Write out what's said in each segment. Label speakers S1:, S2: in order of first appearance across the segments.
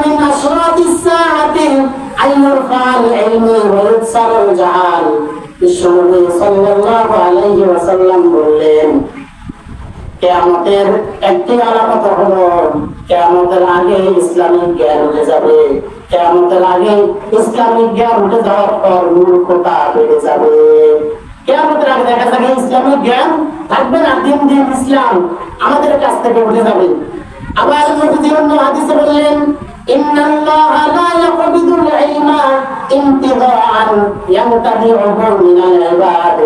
S1: মিন আশরাতিস সাআতি আইয়ুরফাল ইলমু ওয়া ইউকসারুল জাহাল। বিশ্বনবী সাল্লাল্লাহু আলাইহি ওয়াসাল্লাম বললেন, কিয়ামতের একটি আলামত হলো কিয়ামতের আগে ইসলামিক জ্ঞান উঠে যাবে। কিয়ামতের আগে ইসলামিক জ্ঞান উঠে যাওয়ার পর মূর্খতা বেড়ে যাবে। কিয়ামতের আগে দেখা যাবে ইসলামিক জ্ঞান থাকবে না, দিন দিন ইসলাম আমাদের কাছ থেকে উঠে যাবে। আবার নবীজি অন্য হাদিসে বললেন, ইন্নাল্লাহা লা ইয়াকবিদুল ইলমা ইনতিযাআন ইয়ানতাবিউহু মিনাল ইবাদ।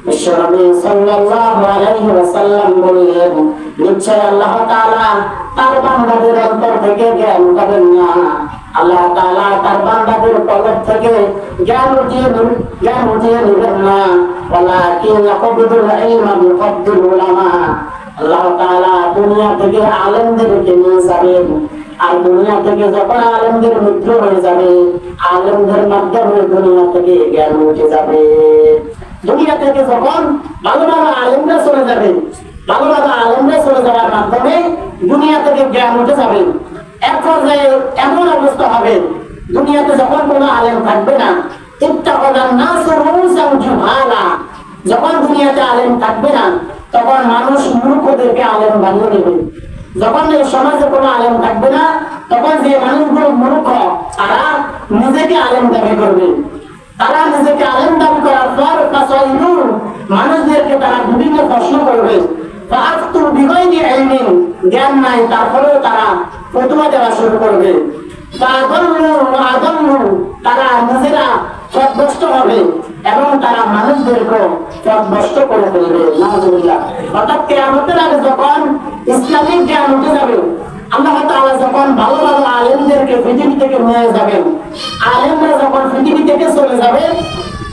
S1: বিশ্বনবী সাল্লাল্লাহু আলাইহি ওয়াসাল্লাম বললেন, নিশ্চয় আল্লাহ তাআলা তার বান্দাদের অন্তর থেকে জ্ঞান উঠাবেন না। আল্লাহ তাআলা তার বান্দাদের কলব থেকে জ্ঞান উঠিয়ে নেবেন না। ওয়ালাকিন ইয়াকবিদুল ইলমা বিকবদিল উলামা। আল্লাহ তাআলা দুনিয়া থেকে আলেমদেরকে নিয়ে যাবেন, আর দুনিয়া থেকে যখন আলেমদের মৃত্যু হয়ে যাবে, আলেমদের মাধ্যমে দুনিয়া থেকে জ্ঞান উঠে যাবে। দুনিয়া থেকে যখন ভালো ভালো আলেমরা চলে যাবে, ভালো ভালো আলেমরা চলে যাওয়ার মাধ্যমে দুনিয়া থেকে জ্ঞান উঠে যাবে। এক পর্যায়ে এমন অবস্থা হবে, দুনিয়াতে যখন কোনো আলেম থাকবে না, যখন দুনিয়াতে আলেম থাকবে না, তখন মানুষ মূর্খদেরকে আলেম বানিয়ে নেবে। যখন এই সমাজে কোনো আলেম থাকবে না, তখন যে মানুষগুলো মূর্খ তারা নিজেকে আলেম দাবি করবে। তারা নিজেকে আলেম দাবি করার পর মানুষদেরকে তারা বিভিন্ন প্রশ্ন করবে। জ্ঞান নাই, তারপরেও তারা ফতোয়া দেওয়া শুরু করবে। তারা নিজেরা পথভ্রষ্ট হবে এবং তারা মানুষদেরকে পথভ্রষ্ট করে ফেলবে। নাউজুবিল্লাহ। অর্থাৎ কিয়ামতের আগে যখন ইসলামিক জ্ঞান উঠে যাবে, আল্লাহ তাআলা যখন ভালো ভালো আলেমদেরকে পৃথিবী থেকে নিয়ে যাবেন, আলেমরা যখন পৃথিবী থেকে চলে যাবে,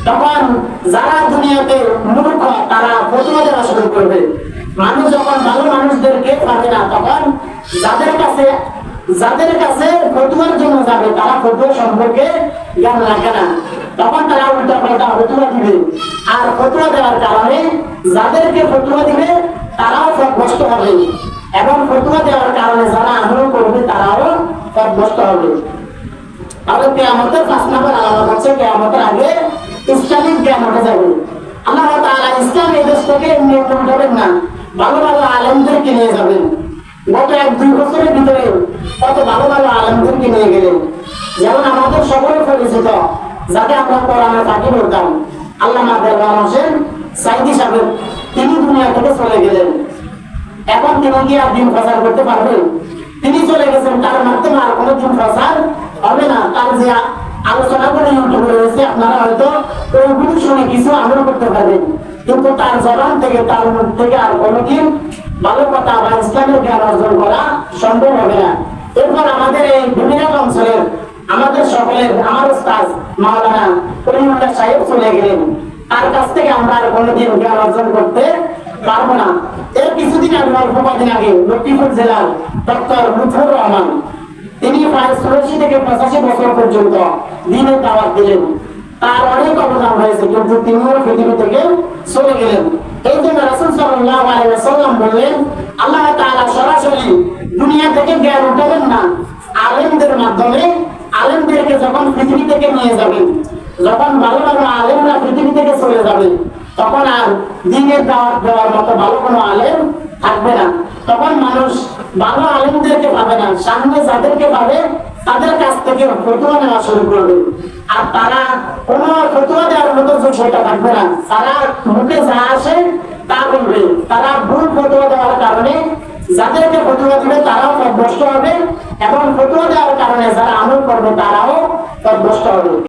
S1: তখন যারা দুনিয়াতে মূর্খ তারা ফতোয়া দেওয়া শুরু করবে। মানুষ যখন ভালো মানুষদেরকে পাবে না, তখন যাদের কাছে ফতোয়ার জন্য যাবে, তারা ফতোয়া সম্পর্কে জ্ঞান রাখে না, তখন তারা উল্টা পাল্টা ফতোয়া দিবে। আর ফতোয়া দেওয়ার কারণে যাদেরকে ফতোয়া দিবে তারাও পথভ্রষ্ট হবে, এবং ফতোয়া দেওয়ার কারণে যারা আমল করবে তারাও পথভ্রষ্ট হবে। তাহলে কিয়ামতের 5 নম্বর আলামত হচ্ছে কিয়ামতের আগে ইসলামিক জ্ঞান উঠে যাবে। আল্লাহ তাআলা ইসলাম এই দেশ থেকে এমনি উঠাবেন না, ভালো ভালো আলেমদেরকে নিয়ে যাবেন। গত 1-2 বছরের ভিতরে কত ভালো ভালো আলেমদেরকে নিয়ে গেলেন। যেমন আমাদের সকলে পরিচিত, যাকে আমরা কোরআনের ফাঁকি বলতাম, আল্লামা দেওয়ান হোসেন সাইদি সাহেব, তিনি দুনিয়া থেকে চলে গেলেন। এখন তিনি কি আর দিন প্রচার করতে পারবেন? তিনি চলে গেছেন, তার মাধ্যমে আর কোনো দিন প্রচার হবে না। তার যে আলোচনাগুলো ইউটিউবে রয়েছে, আপনারা হয়তো ওইগুলো শুনে কিছু আমল করতে পারবেন, কিন্তু তার জবান থেকে, তার মুখ থেকে আর কোনোদিন ভালো কথা বা ইসলামের জ্ঞান অর্জন করা সম্ভব হবে না। এরপর আমাদের এই বিভিন্ন অঞ্চলের আমাদের সকলের আমার উস্তাদ মাওলানা করিমুল্লাহ সাহেব চলে গেলেন। তার কাছ থেকে আমরা আর কোনোদিন জ্ঞান অর্জন করতে পারবো না। এর কিছুদিন আগে, অল্প কদিন আগে, লক্ষ্মীপুর জেলার ডক্টর লুৎফর রহমান, তিনি প্রায় 84 থেকে 85 বছর পর্যন্ত দ্বীনের দাওয়াত দিলেন। তার অনেক অবদান হয়েছে, কিন্তু তিনিও পৃথিবী থেকে চলে গেলেন। এই জন্য রাসূল সাল্লাল্লাহু আলাইহি ওয়াসাল্লাম বললেন, আল্লাহ তাআলা সরাসরি দুনিয়া থেকে জ্ঞান উঠাবেন না, আলেমদের মাধ্যমে আলেমদেরকে যখন পৃথিবী থেকে নিয়ে যাবেন, যখন ভালো ভালো আলেমরা পৃথিবী থেকে চলে যাবে, তখন আর দ্বীনের দাওয়াত দেওয়ার মতো ভালো কোনো আলেম থাকবে না। তখন মানুষ ভালো আলেমদেরকে পাবে না, সামনে যাদেরকে পাবে তাদের কাছ থেকে ফতোয়া নেওয়া শুরু করবে। আর তারা কোনো ফতোয়া দেওয়ার মতো যোগ্যতা থাকবে না, তারা মুখে যা আসে তা বলবে। তারা ভুল ফতোয়া দেওয়ার কারণে যাদেরকে ফতোয়া দিবে তারাও পথভ্রষ্ট হবে, এবং ফতোয়া দেওয়ার কারণে যারা আমল করবে তারাও পথভ্রষ্ট হবে।